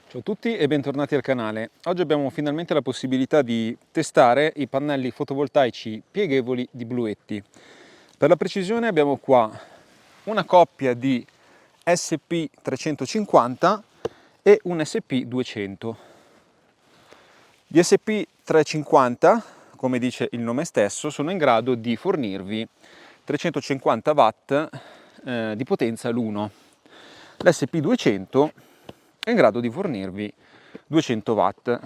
Ciao a tutti e bentornati al canale. Oggi abbiamo finalmente la possibilità di testare i pannelli fotovoltaici pieghevoli di Bluetti. Per la precisione abbiamo qua una coppia di SP350 e un SP200. Gli SP350, come dice il nome stesso, sono in grado di fornirvi 350 watt di potenza l'uno. L'SP200 è in grado di fornirvi 200 watt.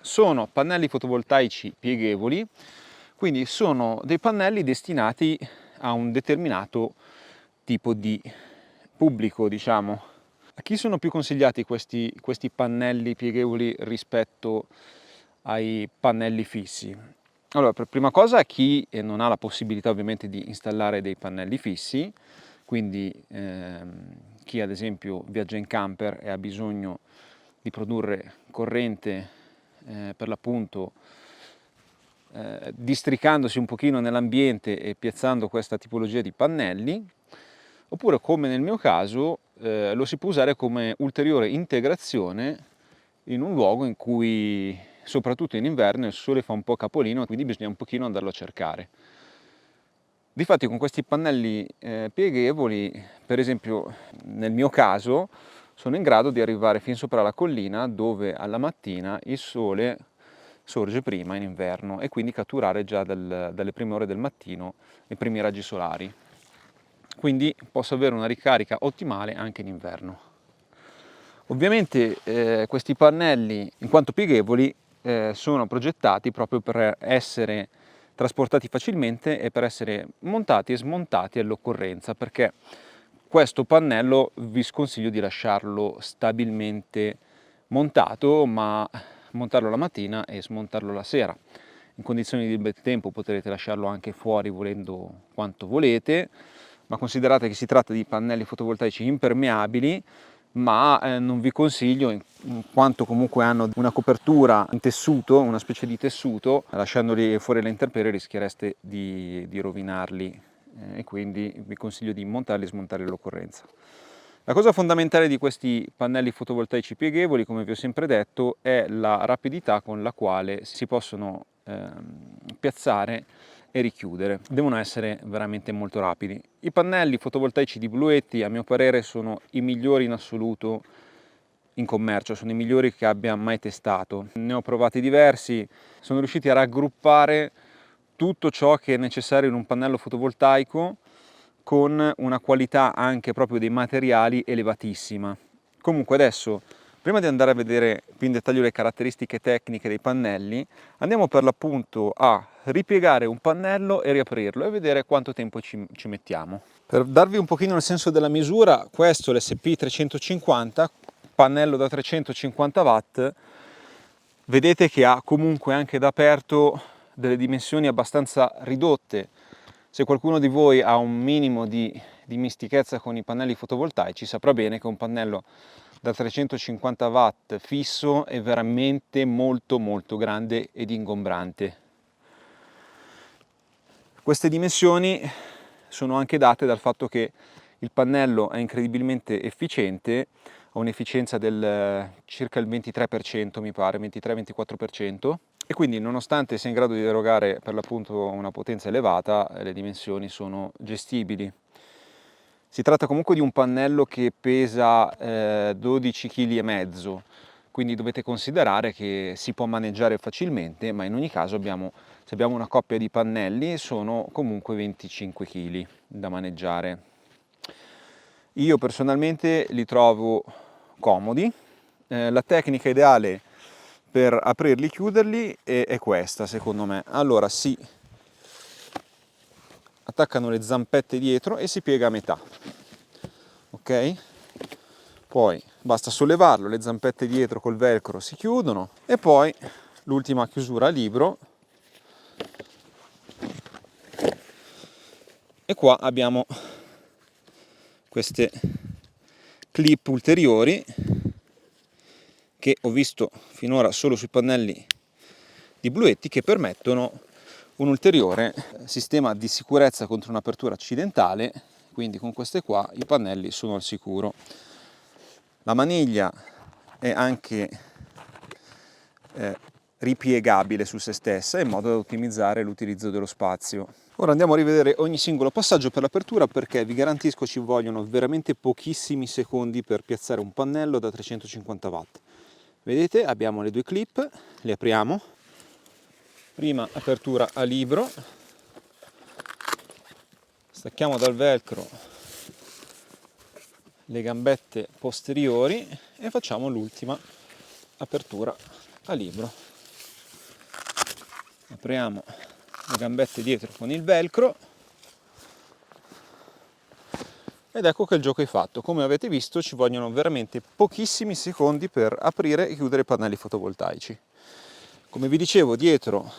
Sono pannelli fotovoltaici pieghevoli, quindi sono dei pannelli destinati a un determinato tipo di pubblico, diciamo. A chi sono più consigliati questi pannelli pieghevoli rispetto ai pannelli fissi? Allora, per prima cosa, a chi non ha la possibilità ovviamente di installare dei pannelli fissi, quindi chi ad esempio viaggia in camper e ha bisogno di produrre corrente per l'appunto districandosi un pochino nell'ambiente e piazzando questa tipologia di pannelli, oppure come nel mio caso lo si può usare come ulteriore integrazione in un luogo in cui soprattutto in inverno il sole fa un po' capolino, quindi bisogna un pochino andarlo a cercare. Difatti con questi pannelli pieghevoli, per esempio nel mio caso, sono in grado di arrivare fin sopra la collina dove alla mattina il sole sorge prima in inverno e quindi catturare già dalle prime ore del mattino i primi raggi solari. Quindi posso avere una ricarica ottimale anche in inverno. Ovviamente questi pannelli, in quanto pieghevoli, sono progettati proprio per essere trasportati facilmente e per essere montati e smontati all'occorrenza, perché questo pannello vi sconsiglio di lasciarlo stabilmente montato, ma montarlo la mattina e smontarlo la sera. In condizioni di bel tempo potrete lasciarlo anche fuori volendo quanto volete, ma considerate che si tratta di pannelli fotovoltaici impermeabili, ma non vi consiglio, in quanto comunque hanno una copertura in tessuto, una specie di tessuto, lasciandoli fuori alle intemperie rischiereste di rovinarli e quindi vi consiglio di montarli e smontarli all'occorrenza. La cosa fondamentale di questi pannelli fotovoltaici pieghevoli, come vi ho sempre detto, è la rapidità con la quale si possono piazzare e richiudere. Devono essere veramente molto rapidi. I pannelli fotovoltaici di Bluetti, a mio parere, sono i migliori in assoluto in commercio, sono i migliori che abbia mai testato. Ne ho provati diversi, sono riusciti a raggruppare tutto ciò che è necessario in un pannello fotovoltaico con una qualità anche proprio dei materiali elevatissima. Comunque adesso, prima di andare a vedere più in dettaglio le caratteristiche tecniche dei pannelli, andiamo per l'appunto a ripiegare un pannello e riaprirlo e vedere quanto tempo ci mettiamo. Per darvi un pochino il senso della misura, questo è l'SP350, pannello da 350 watt, vedete che ha comunque anche da aperto delle dimensioni abbastanza ridotte. Se qualcuno di voi ha un minimo di dimestichezza con i pannelli fotovoltaici saprà bene che un pannello da 350 watt fisso è veramente molto grande ed ingombrante. Queste dimensioni sono anche date dal fatto che il pannello è incredibilmente efficiente, ha un'efficienza del circa il 23%, mi pare, 23-24%, e quindi nonostante sia in grado di erogare per l'appunto una potenza elevata, le dimensioni sono gestibili. Si tratta comunque di un pannello che pesa 12 kg e mezzo, quindi dovete considerare che si può maneggiare facilmente, ma in ogni caso se abbiamo una coppia di pannelli sono comunque 25 kg da maneggiare. Io personalmente li trovo comodi, la tecnica ideale per aprirli e chiuderli è questa secondo me. Allora si attaccano le zampette dietro e si piega a metà, ok? Poi basta sollevarlo, le zampette dietro col velcro si chiudono e poi l'ultima chiusura a libro, e qua abbiamo queste clip ulteriori che ho visto finora solo sui pannelli di Bluetti, che permettono un ulteriore sistema di sicurezza contro un'apertura accidentale, quindi con queste qua i pannelli sono al sicuro. La maniglia è anche ripiegabile su se stessa in modo da ottimizzare l'utilizzo dello spazio. Ora andiamo a rivedere ogni singolo passaggio per l'apertura, perché vi garantisco ci vogliono veramente pochissimi secondi per piazzare un pannello da 350 watt. Vedete, abbiamo le due clip, le apriamo. Prima apertura a libro, stacchiamo dal velcro le gambette posteriori e facciamo l'ultima apertura a libro. Apriamo le gambette dietro con il velcro ed ecco che il gioco è fatto. Come avete visto ci vogliono veramente pochissimi secondi per aprire e chiudere i pannelli fotovoltaici. Come vi dicevo, dietro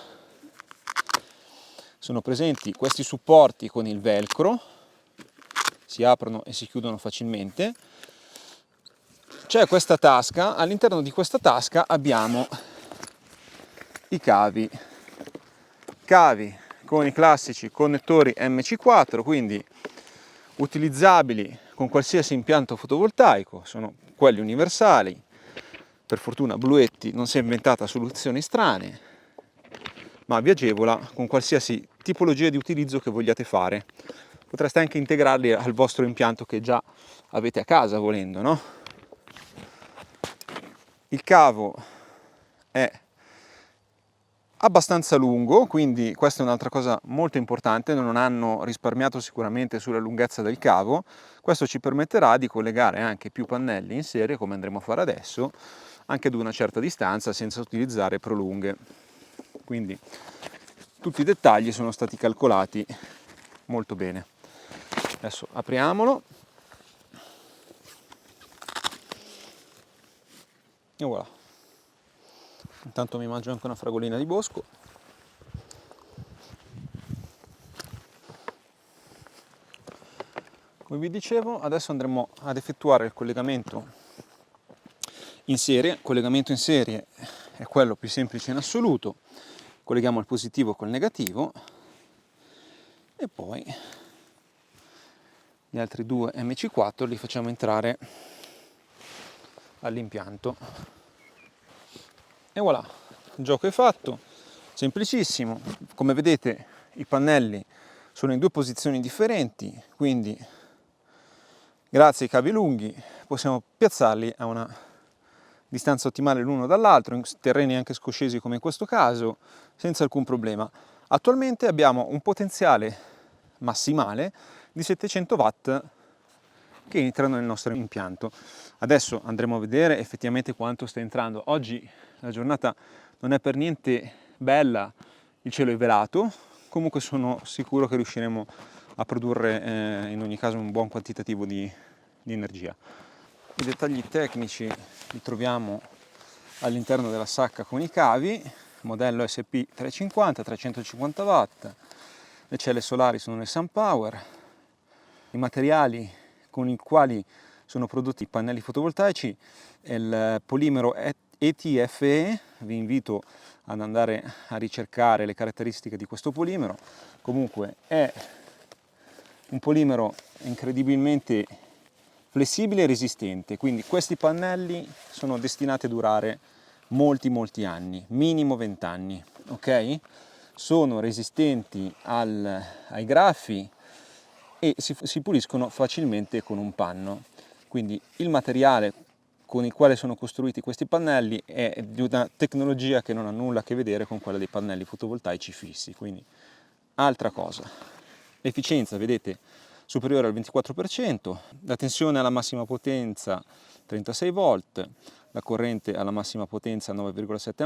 sono presenti questi supporti con il velcro, si aprono e si chiudono facilmente. C'è questa tasca, all'interno di questa tasca abbiamo i cavi con i classici connettori MC4, quindi utilizzabili con qualsiasi impianto fotovoltaico, sono quelli universali. Per fortuna Bluetti non si è inventata soluzioni strane, ma vi agevola con qualsiasi tipologia di utilizzo che vogliate fare. Potreste anche integrarli al vostro impianto che già avete a casa, volendo, no? Il cavo è abbastanza lungo, quindi questa è un'altra cosa molto importante, non hanno risparmiato sicuramente sulla lunghezza del cavo. Questo ci permetterà di collegare anche più pannelli in serie, come andremo a fare adesso, anche ad una certa distanza senza utilizzare prolunghe. Quindi tutti i dettagli sono stati calcolati molto bene. Adesso apriamolo e voilà. Intanto mi mangio anche una fragolina di bosco. Come vi dicevo, adesso andremo ad effettuare il collegamento in serie. Il collegamento in serie è quello più semplice in assoluto. Colleghiamo il positivo col negativo e poi gli altri due MC4 li facciamo entrare all'impianto. E voilà, il gioco è fatto, semplicissimo. Come vedete i pannelli sono in due posizioni differenti, quindi grazie ai cavi lunghi possiamo piazzarli a una distanza ottimale l'uno dall'altro, in terreni anche scoscesi come in questo caso, senza alcun problema. Attualmente abbiamo un potenziale massimale di 700 watt che entrano nel nostro impianto. Adesso andremo a vedere effettivamente quanto sta entrando. Oggi la giornata non è per niente bella, il cielo è velato, comunque sono sicuro che riusciremo a produrre in ogni caso un buon quantitativo di energia. I dettagli tecnici li troviamo all'interno della sacca con i cavi, modello SP350, 350 watt, le celle solari sono le SunPower, i materiali con i quali sono prodotti i pannelli fotovoltaici è il polimero ETFE. Vi invito ad andare a ricercare le caratteristiche di questo polimero. Comunque è un polimero incredibilmente flessibile e resistente, quindi questi pannelli sono destinati a durare molti anni, minimo 20 anni, ok? Sono resistenti ai graffi e si puliscono facilmente con un panno. Quindi il materiale con il quale sono costruiti questi pannelli è di una tecnologia che non ha nulla a che vedere con quella dei pannelli fotovoltaici fissi. Quindi altra cosa, l'efficienza, vedete, superiore al 24%, la tensione alla massima potenza 36 volt, la corrente alla massima potenza 9,7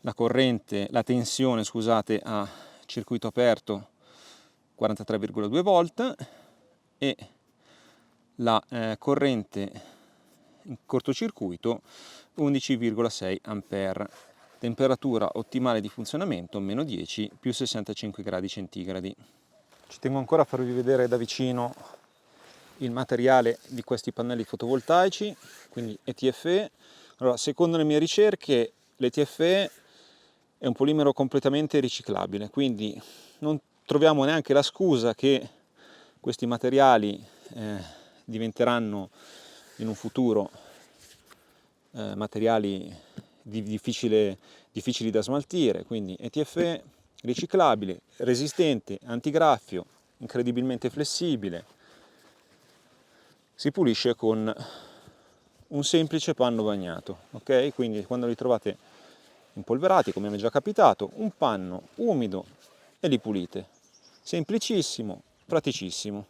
A, la tensione, scusate, a circuito aperto 43,2 volt e la corrente in cortocircuito 11,6 A. Temperatura ottimale di funzionamento meno 10 più 65 gradi centigradi. Ci tengo ancora a farvi vedere da vicino il materiale di questi pannelli fotovoltaici, quindi ETFE. Allora, secondo le mie ricerche l'ETFE è un polimero completamente riciclabile, quindi non troviamo neanche la scusa che questi materiali diventeranno in un futuro materiali difficili da smaltire, quindi ETFE, riciclabile, resistente, antigraffio, incredibilmente flessibile. Si pulisce con un semplice panno bagnato, ok? Quindi quando li trovate impolverati, come mi è già capitato, un panno umido e li pulite. Semplicissimo, praticissimo.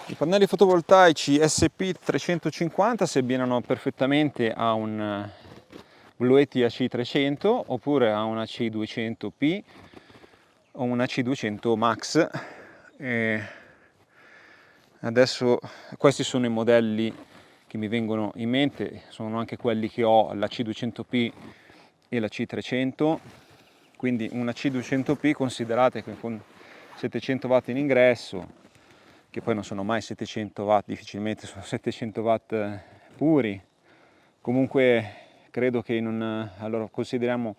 I pannelli fotovoltaici SP350 si abbinano perfettamente a un Bluetti AC300 oppure a un AC200P o un AC200 Max. E adesso questi sono i modelli che mi vengono in mente, sono anche quelli che ho, la C200P e la C300. Quindi una C200P, considerate che con 700 watt in ingresso, che poi non sono mai 700 watt, difficilmente sono 700 watt puri, comunque credo che allora consideriamo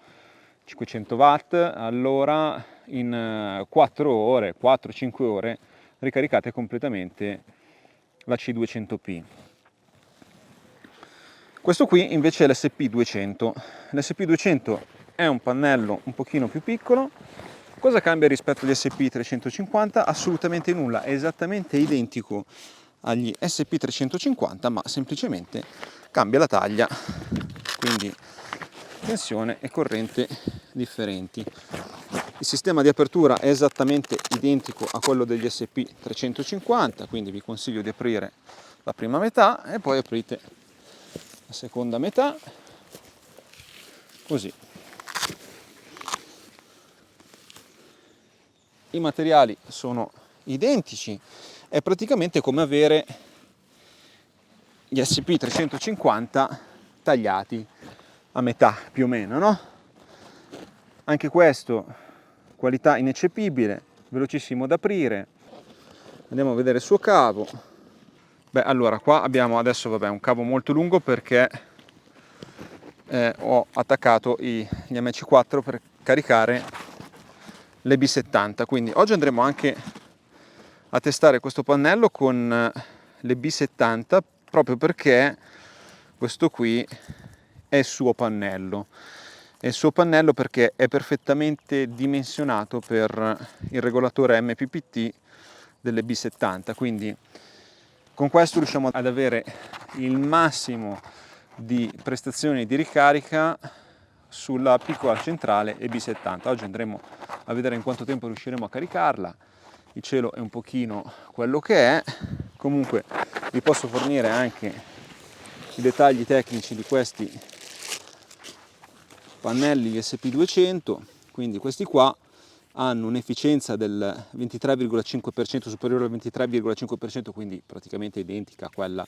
500 watt, allora in 4-5 ore ricaricate completamente la C200P. Questo qui invece è l'SP200. L'SP200 è un pannello un pochino più piccolo. Cosa cambia rispetto agli SP350? Assolutamente nulla, è esattamente identico agli SP350, ma semplicemente cambia la taglia, quindi tensione e corrente differenti. Il sistema di apertura è esattamente identico a quello degli SP350, quindi vi consiglio di aprire la prima metà e poi aprite la seconda metà, così. I materiali sono identici, è praticamente come avere gli SP350 tagliati a metà più o meno, no? Anche questo, qualità ineccepibile, velocissimo da aprire. Andiamo a vedere il suo cavo. Beh, allora qua abbiamo adesso un cavo molto lungo perché ho attaccato gli MC4 per caricare le B70, quindi oggi andremo anche a testare questo pannello con le B70 proprio perché questo qui è il suo pannello. È il suo pannello perché è perfettamente dimensionato per il regolatore MPPT delle B70, quindi con questo riusciamo ad avere il massimo di prestazioni di ricarica sulla piccola centrale EB70. Oggi andremo a vedere in quanto tempo riusciremo a caricarla. Il cielo è un pochino quello che è, comunque vi posso fornire anche i dettagli tecnici di questi pannelli SP200. Quindi questi qua hanno un'efficienza del 23,5%, superiore al 23,5%, quindi praticamente identica a quella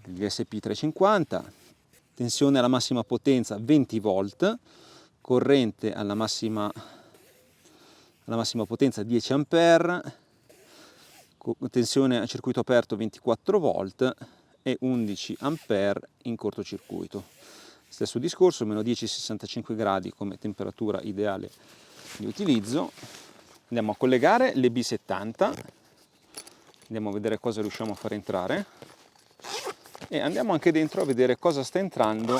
degli SP350, tensione alla massima potenza 20 volt, corrente alla massima potenza 10 ampere, tensione a circuito aperto 24 volt e 11 ampere in cortocircuito. Stesso discorso, meno 10-65 gradi come temperatura ideale di utilizzo. Andiamo a collegare le B70, andiamo a vedere cosa riusciamo a far entrare e andiamo anche dentro a vedere cosa sta entrando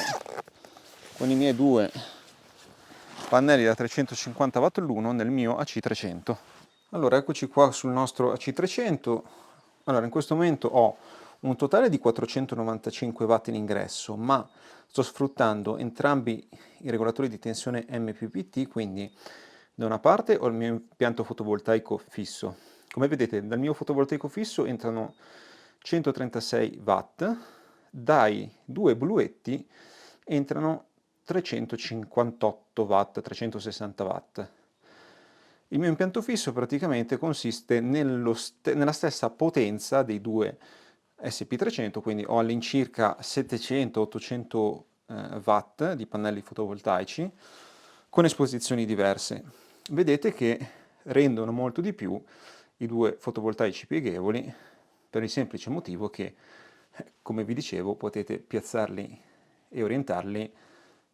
con i miei due pannelli da 350 watt l'uno nel mio AC300. Allora, eccoci qua sul nostro AC300. Allora, in questo momento ho un totale di 495 watt in ingresso, ma sto sfruttando entrambi i regolatori di tensione MPPT, quindi da una parte ho il mio impianto fotovoltaico fisso. Come vedete, dal mio fotovoltaico fisso entrano 136 watt, dai due Bluetti entrano 358 watt, 360 watt. Il mio impianto fisso praticamente consiste nella stessa potenza dei due SP300, quindi ho all'incirca 700-800 watt di pannelli fotovoltaici con esposizioni diverse. Vedete che rendono molto di più i due fotovoltaici pieghevoli per il semplice motivo che, come vi dicevo, potete piazzarli e orientarli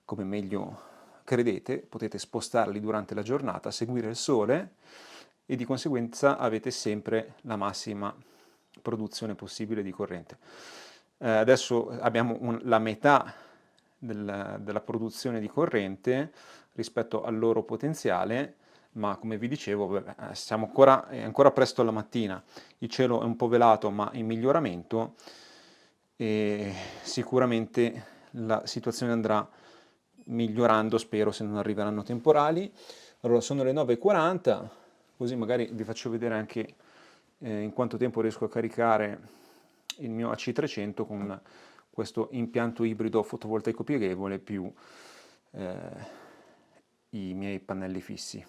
come meglio credete, potete spostarli durante la giornata, seguire il sole e di conseguenza avete sempre la massima produzione possibile di corrente. Adesso abbiamo la metà della produzione di corrente rispetto al loro potenziale, ma come vi dicevo, è ancora presto alla mattina, il cielo è un po' velato ma in miglioramento e sicuramente la situazione andrà migliorando, spero, se non arriveranno temporali. Allora sono le 9:40, così magari vi faccio vedere anche in quanto tempo riesco a caricare il mio AC300 con questo impianto ibrido fotovoltaico pieghevole più i miei pannelli fissi.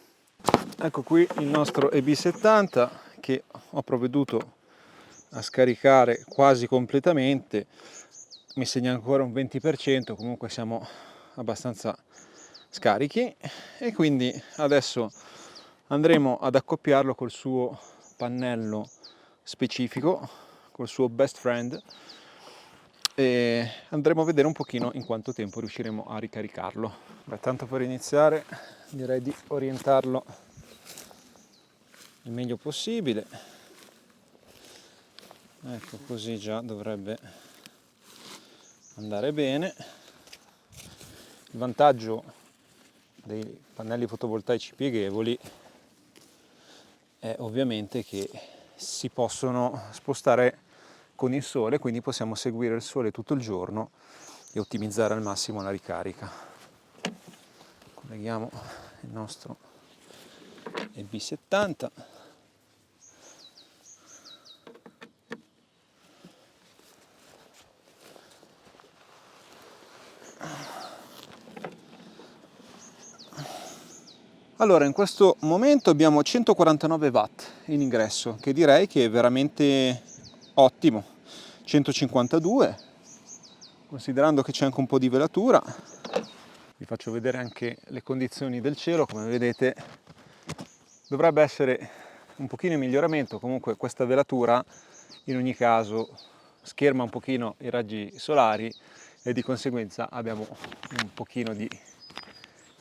Ecco qui il nostro EB70 che ho provveduto a scaricare quasi completamente, mi segna ancora un 20%, comunque siamo abbastanza scarichi e quindi adesso andremo ad accoppiarlo col suo pannello specifico, col suo best friend, e andremo a vedere un pochino in quanto tempo riusciremo a ricaricarlo. Beh, tanto per iniziare direi di orientarlo il meglio possibile. Ecco, così già dovrebbe andare bene. Il vantaggio dei pannelli fotovoltaici pieghevoli è ovviamente che si possono spostare con il sole, quindi possiamo seguire il sole tutto il giorno e ottimizzare al massimo la ricarica. Colleghiamo il nostro EB70. Allora, in questo momento abbiamo 149 watt in ingresso, che direi che è veramente ottimo. 152, considerando che c'è anche un po' di velatura. Vi faccio vedere anche le condizioni del cielo, come vedete dovrebbe essere un pochino in miglioramento, comunque questa velatura in ogni caso scherma un pochino i raggi solari e di conseguenza abbiamo un pochino di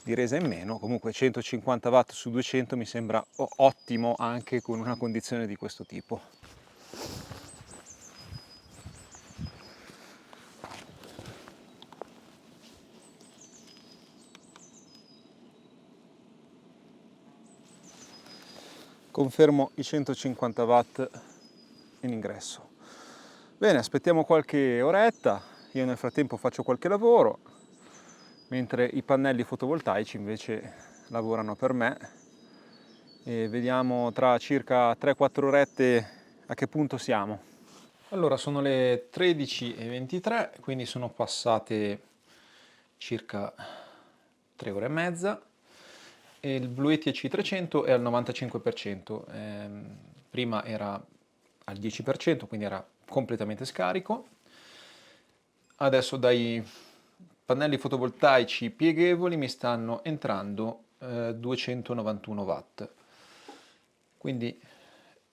resa in meno. Comunque 150 watt su 200 mi sembra ottimo anche con una condizione di questo tipo. Confermo i 150 watt in ingresso. Bene, aspettiamo qualche oretta, io nel frattempo faccio qualche lavoro, mentre i pannelli fotovoltaici invece lavorano per me e vediamo tra circa 3-4 orette a che punto siamo. Allora sono le 13:23, quindi sono passate circa 3 ore e mezza e il Blue Yeti C300 è al 95%, prima era al 10%, quindi era completamente scarico. Adesso dai pannelli fotovoltaici pieghevoli mi stanno entrando 291 watt, quindi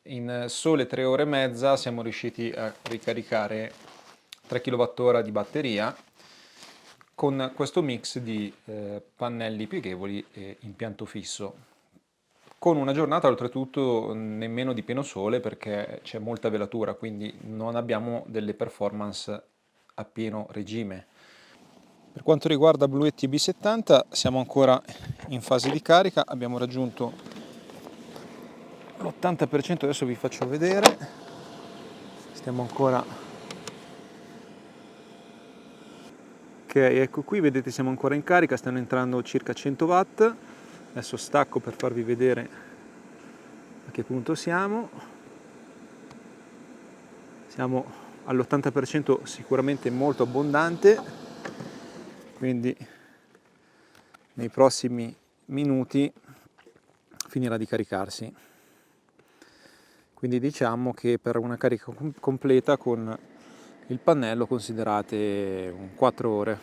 in sole 3 ore e mezza siamo riusciti a ricaricare 3 kWh di batteria con questo mix di pannelli pieghevoli e impianto fisso, con una giornata oltretutto nemmeno di pieno sole perché c'è molta velatura, quindi non abbiamo delle performance a pieno regime. Per quanto riguarda Blue Yeti B70 siamo ancora in fase di carica, abbiamo raggiunto l'80%, adesso vi faccio vedere, stiamo ancora, ok, ecco qui, vedete siamo ancora in carica, stanno entrando circa 100 watt, adesso stacco per farvi vedere a che punto siamo all'80%, sicuramente molto abbondante, quindi nei prossimi minuti finirà di caricarsi. Quindi diciamo che per una carica completa con il pannello considerate 4 ore.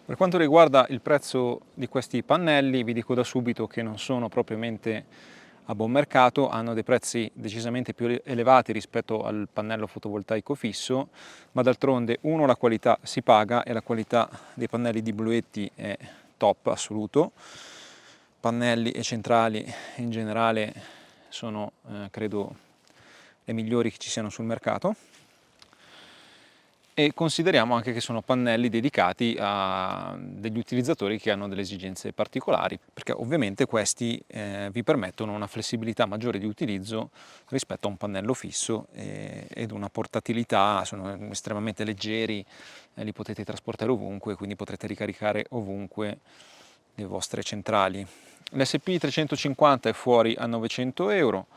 Per quanto riguarda il prezzo di questi pannelli vi dico da subito che non sono propriamente a buon mercato, hanno dei prezzi decisamente più elevati rispetto al pannello fotovoltaico fisso, ma d'altronde uno, la qualità si paga e la qualità dei pannelli di Blue Yeti è top assoluto. Pannelli e centrali in generale sono credo le migliori che ci siano sul mercato e consideriamo anche che sono pannelli dedicati a degli utilizzatori che hanno delle esigenze particolari, perché ovviamente questi vi permettono una flessibilità maggiore di utilizzo rispetto a un pannello fisso ed una portatilità, sono estremamente leggeri, li potete trasportare ovunque, quindi potrete ricaricare ovunque le vostre centrali. L'SP350 è fuori a 900 euro,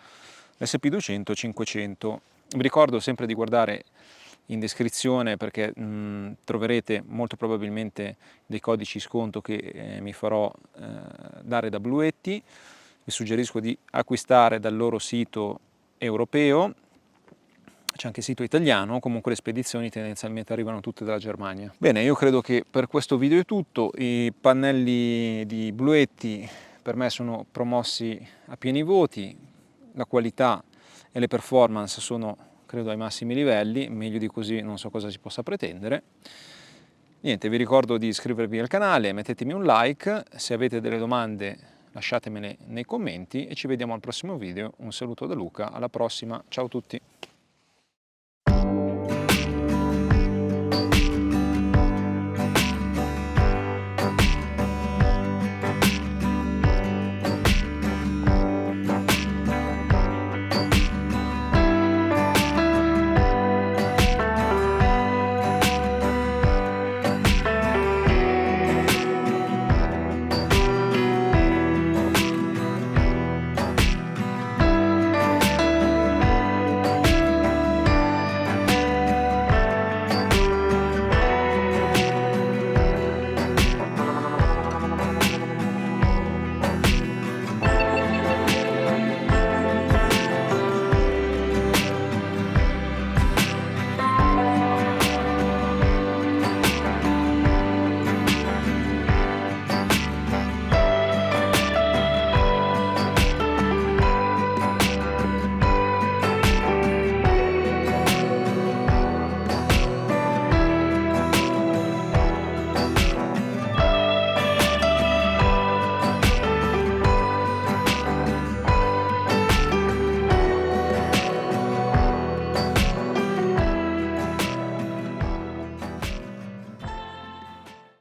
l'SP200 500. Vi ricordo sempre di guardare in descrizione perché troverete molto probabilmente dei codici sconto che mi farò dare da Bluetti. Vi suggerisco di acquistare dal loro sito europeo, c'è anche il sito italiano, comunque le spedizioni tendenzialmente arrivano tutte dalla Germania. Bene, io credo che per questo video è tutto. I pannelli di Bluetti per me sono promossi a pieni voti, la qualità e le performance sono credo ai massimi livelli, meglio di così non so cosa si possa pretendere. Niente, vi ricordo di iscrivervi al canale, mettetemi un like, se avete delle domande lasciatemele nei commenti e ci vediamo al prossimo video. Un saluto da Luca, alla prossima, ciao a tutti!